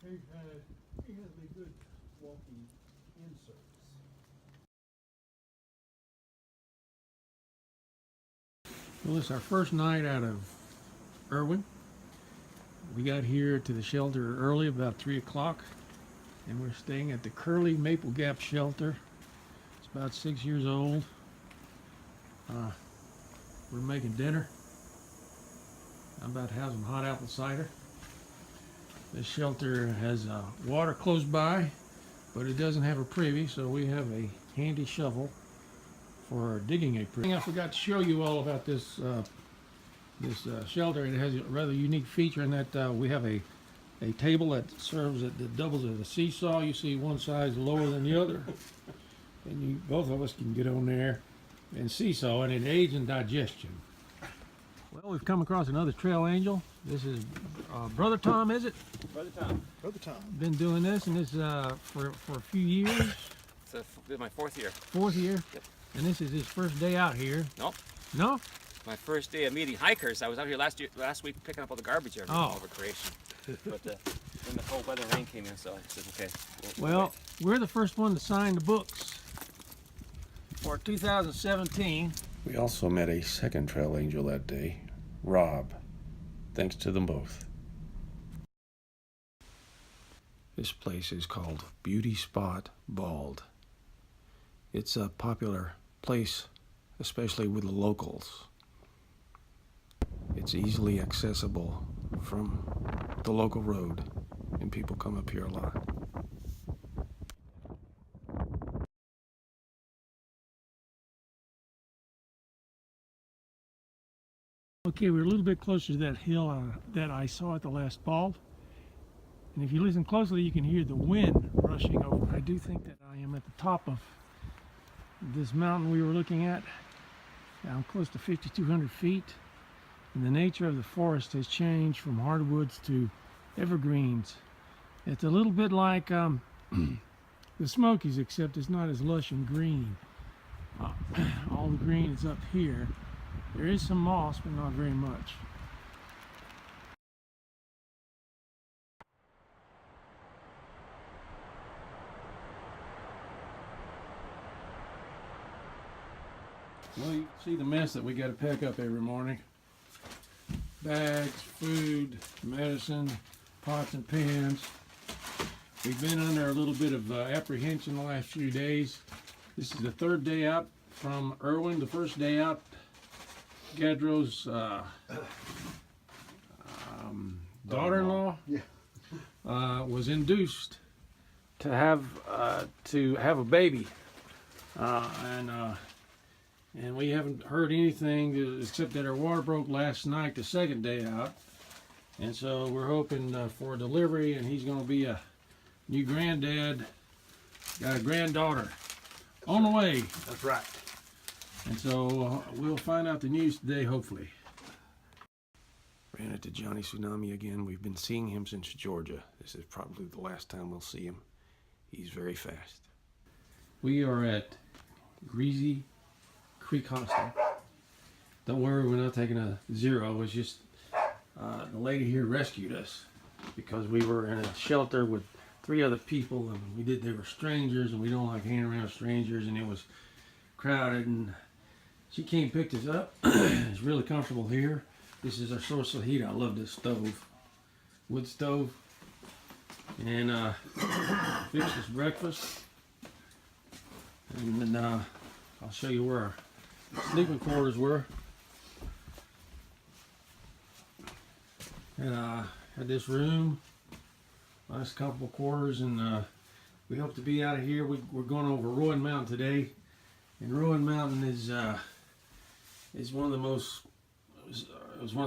He has a good walking in service. Well, it's our first night out of Irwin. We got here to the shelter early, about 3 o'clock, and we're staying at the Curly Maple Gap Shelter. It's about 6 years old. We're making dinner. I'm about to have some hot apple cider. This shelter has water close by, but it doesn't have a privy, so we have a handy shovel for digging a privy. I forgot to show you all about this shelter. It has a rather unique feature in that we have a table that that doubles as a seesaw. You see one side's lower than the other, and both of us can get on there and seesaw, and it aids in digestion. Well, we've come across another trail angel. This is Brother Tom, is it? Brother Tom. Brother Tom. Been doing this, and this for a few years. This is my 4th year. 4th year? Yep. And this is his first day out here. Nope. No? My first day of meeting hikers. I was out here last week picking up all the garbage here over creation. But then the cold weather rain came in, so I said, okay. Well, we're the first one to sign the books for 2017. We also met a second trail angel that day, Rob. Thanks to them both. This place is called Beauty Spot Bald. It's a popular place, especially with the locals. It's easily accessible from the local road, and people come up here a lot. Okay, we're a little bit closer to that hill that I saw at the last fall. And if you listen closely, you can hear the wind rushing over. I do think that I am at the top of this mountain we were looking at. I'm close to 5,200 feet. And the nature of the forest has changed from hardwoods to evergreens. It's a little bit like the Smokies, except it's not as lush and green. All the green is up here. There is some moss, but not very much. Well, you can see the mess that we got to pack up every morning. Bags, food, medicine, pots and pans. We've been under a little bit of apprehension the last few days. This is the 3rd day out from Irwin. The first day out, Gadro's daughter-in-law was induced to have a baby, and we haven't heard anything except that her water broke last night, the 2nd day out, and so we're hoping for a delivery, and he's going to be a new granddad. Got a granddaughter on the way. That's right. And so we'll find out the news today, hopefully. Ran into Johnny Tsunami again. We've been seeing him since Georgia. This is probably the last time we'll see him. He's very fast. We are at Greasy Creek Hostel. Don't worry, we're not taking a zero. It's just the lady here rescued us because we were in a shelter with 3 other people, and they were strangers, and we don't like hanging around strangers, and it was crowded, and she came and picked us up. It's really comfortable here. This is our source of heat. I love this stove, wood stove, and fixed us breakfast, and then I'll show you where our sleeping quarters were. And had this room, nice couple of quarters, and we hope to be out of here. We're going over Rowan Mountain today, and Rowan Mountain is one of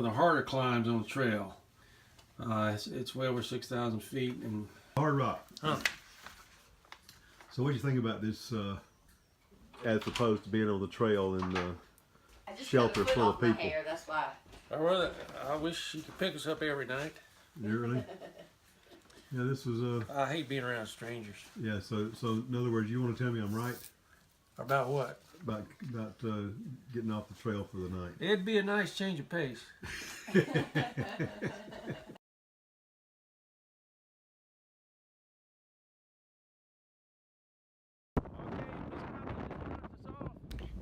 the harder climbs on the trail. It's way over 6,000 feet and hard rock. Huh. So what do you think about this as opposed to being on the trail in the shelter full of people? Hair, that's why. I wish you could pick us up every night. You really? Yeah, this was I hate being around strangers. yeah. So in other words, you want to tell me I'm right About what? about getting off the trail for the night? It'd be a nice change of pace.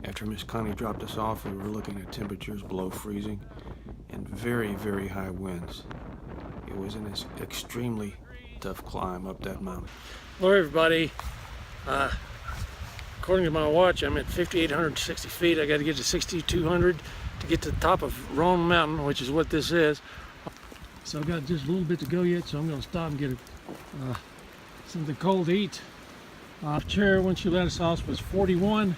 After Miss Connie dropped us off, we were looking at temperatures below freezing and very, very high winds. It was an extremely tough climb up that mountain. Hello everybody. According to my watch, I'm at 5,860 feet. I got to get to 6,200 to get to the top of Roan Mountain, which is what this is. So I've got just a little bit to go yet, so I'm going to stop and get something cold to eat. Chair when she let us off was 41.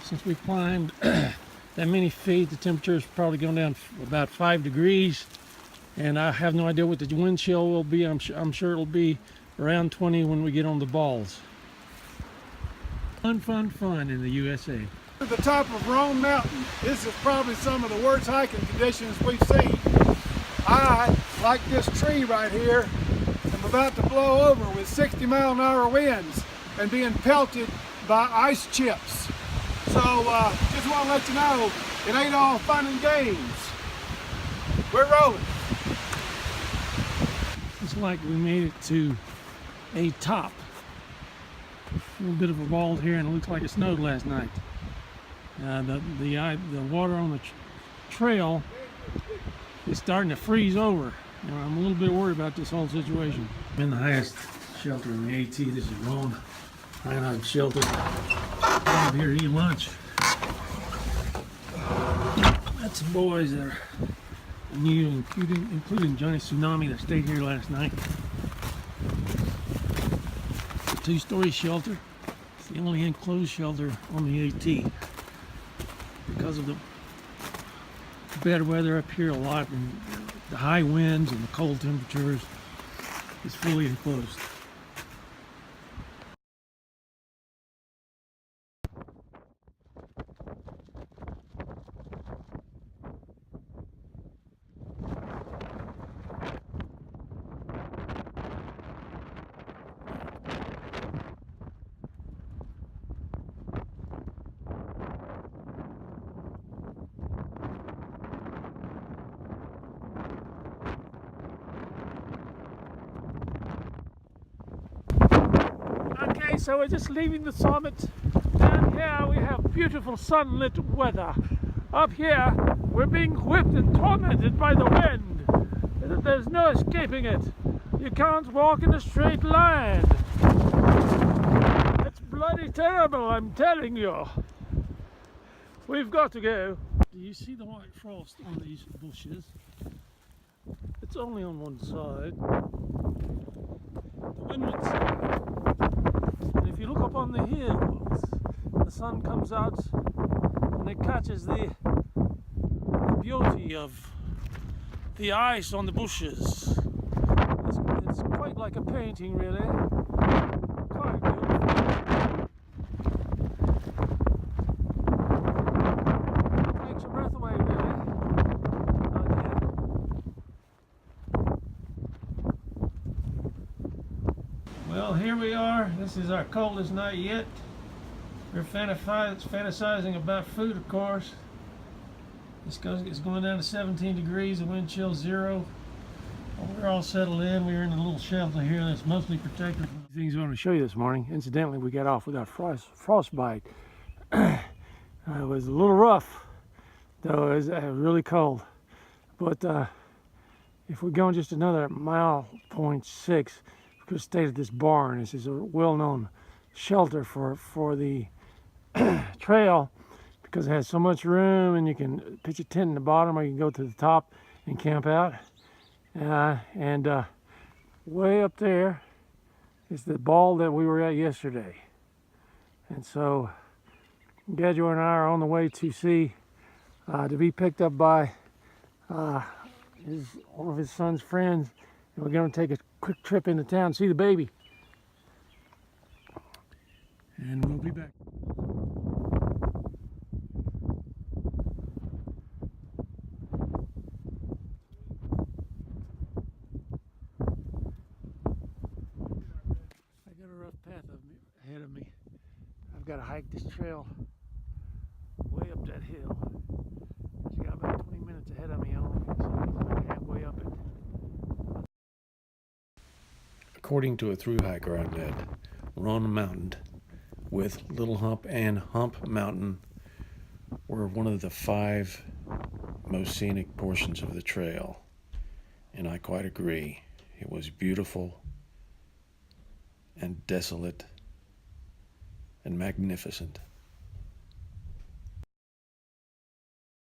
Since we climbed that many feet, the temperature is probably going down about 5 degrees. And I have no idea what the wind chill will be. I'm sure it'll be around 20 when we get on the balls. Fun in the USA. At the top of Roan Mountain, this is probably some of the worst hiking conditions we've seen. I, like this tree right here, am about to blow over with 60-mile-an-hour winds and being pelted by ice chips. So just want to let you know, it ain't all fun and games. We're rolling. It's like we made it to a top. A little bit of a bald here, and it looks like it snowed last night. The water on the trail is starting to freeze over. I'm a little bit worried about this whole situation. I'm in the highest shelter in the AT. This is Roan High Shelter. I'm here to eat lunch. Got some boys that are new, including Johnny Tsunami that stayed here last night. It's a two-story shelter. It's the only enclosed shelter on the AT. Because of the bad weather up here a lot, and the high winds and the cold temperatures, it's fully enclosed. Okay, so we're just leaving the summit. Down here we have beautiful sunlit weather. Up here we're being whipped and tormented by the wind. There's no escaping it. You can't walk in a straight line. It's bloody terrible, I'm telling you. We've got to go. Do you see the white frost on these bushes? It's only on one side. The windward side. And if you look up on the hills, the sun comes out and it catches the beauty of the ice on the bushes. It's quite like a painting, really. Quite beautiful. Takes your breath away, really. Out here. Well, here we are. This is our coldest night yet. We're fantasizing about food, of course. It's going down to 17 degrees, the wind chill 0. We're all settled in. We're in a little shelter here that's mostly protected. Things I want to show you this morning. Incidentally, we got off without frostbite. It was a little rough, though. It was really cold. But if we're going just another 1.6 miles, we could stay at this barn. This is a well-known shelter for the trail, because it has so much room, and you can pitch a tent in the bottom, or you can go to the top and camp out. And way up there is the ball that we were at yesterday. And so Gadjo and I are on the way to see, to be picked up by one of his son's friends, and we're going to take a quick trip into town and see the baby. And we'll be back. Ahead of me. I've got to hike this trail way up that hill. It's got about 20 minutes ahead of me. I don't think so. Halfway up it. According to a thru hiker I met, Roan Mountain with Little Hump and Hump Mountain were one of the 5 most scenic portions of the trail, and I quite agree. It was beautiful and desolate and magnificent.